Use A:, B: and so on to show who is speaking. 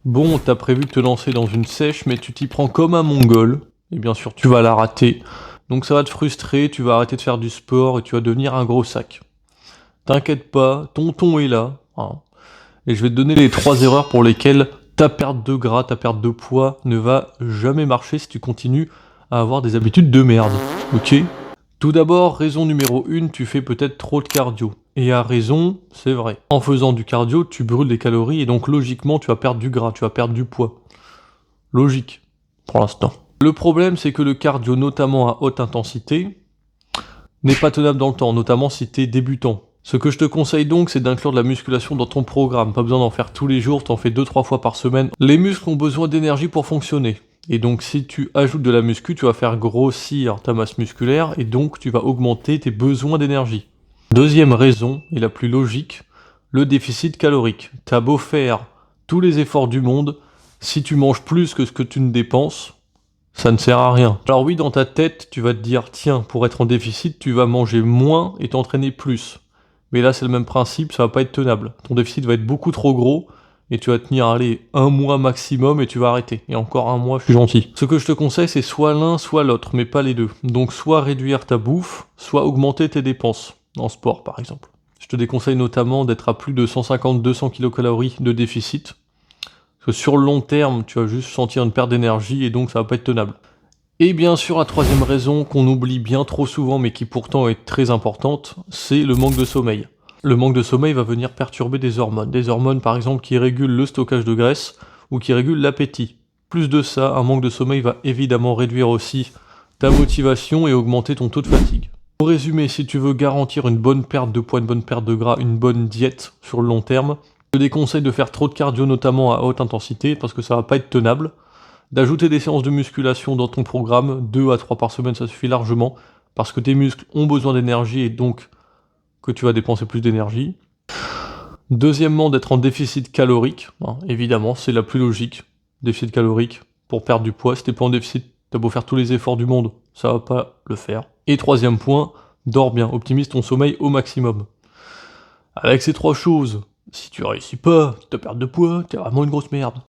A: Bon, t'as prévu de te lancer dans une sèche, mais tu t'y prends comme un mongol, et bien sûr tu vas la rater. Donc ça va te frustrer, tu vas arrêter de faire du sport et tu vas devenir un gros sac. T'inquiète pas, tonton est là, hein, et je vais te donner les 3 erreurs pour lesquelles ta perte de gras, ta perte de poids ne va jamais marcher si tu continues à avoir des habitudes de merde, ok? Tout d'abord, raison numéro 1, tu fais peut-être trop de cardio. Et à raison, c'est vrai. En faisant du cardio, tu brûles des calories et donc logiquement, tu vas perdre du gras, tu vas perdre du poids. Logique, pour l'instant. Le problème, c'est que le cardio, notamment à haute intensité, n'est pas tenable dans le temps, notamment si t'es débutant. Ce que je te conseille donc, c'est d'inclure de la musculation dans ton programme. Pas besoin d'en faire tous les jours, t'en fais 2-3 fois par semaine. Les muscles ont besoin d'énergie pour fonctionner. Et donc si tu ajoutes de la muscu, tu vas faire grossir ta masse musculaire et donc tu vas augmenter tes besoins d'énergie. Deuxième raison, et la plus logique, le déficit calorique. T'as beau faire tous les efforts du monde, si tu manges plus que ce que tu ne dépenses, ça ne sert à rien. Alors oui, dans ta tête, tu vas te dire, tiens, pour être en déficit, tu vas manger moins et t'entraîner plus. Mais là, c'est le même principe, ça va pas être tenable. Ton déficit va être beaucoup trop gros, et tu vas tenir, allez, 1 mois maximum, et tu vas arrêter. Et encore 1 mois, je suis gentil. Ce que je te conseille, c'est soit l'un, soit l'autre, mais pas les deux. Donc soit réduire ta bouffe, soit augmenter tes dépenses, en sport par exemple. Je te déconseille notamment d'être à plus de 150-200 kcal de déficit, parce que sur le long terme, tu vas juste sentir une perte d'énergie, et donc ça va pas être tenable. Et bien sûr, la troisième raison qu'on oublie bien trop souvent, mais qui pourtant est très importante, c'est le manque de sommeil. Le manque de sommeil va venir perturber des hormones par exemple qui régulent le stockage de graisse ou qui régulent l'appétit. Plus de ça, un manque de sommeil va évidemment réduire aussi ta motivation et augmenter ton taux de fatigue. Pour résumer, si tu veux garantir une bonne perte de poids, une bonne perte de gras, une bonne diète sur le long terme, je te déconseille de faire trop de cardio, notamment à haute intensité, parce que ça va pas être tenable. D'ajouter des séances de musculation dans ton programme, 2 à 3 par semaine, ça suffit largement, parce que tes muscles ont besoin d'énergie et donc que tu vas dépenser plus d'énergie. Deuxièmement, d'être en déficit calorique, hein, évidemment, c'est la plus logique. Déficit calorique pour perdre du poids. Si t'es pas en déficit, t'as beau faire tous les efforts du monde, ça va pas le faire. Et troisième point, dors bien, optimise ton sommeil au maximum. Avec ces 3 choses, si tu réussis pas ta perte de poids, t'es vraiment une grosse merde.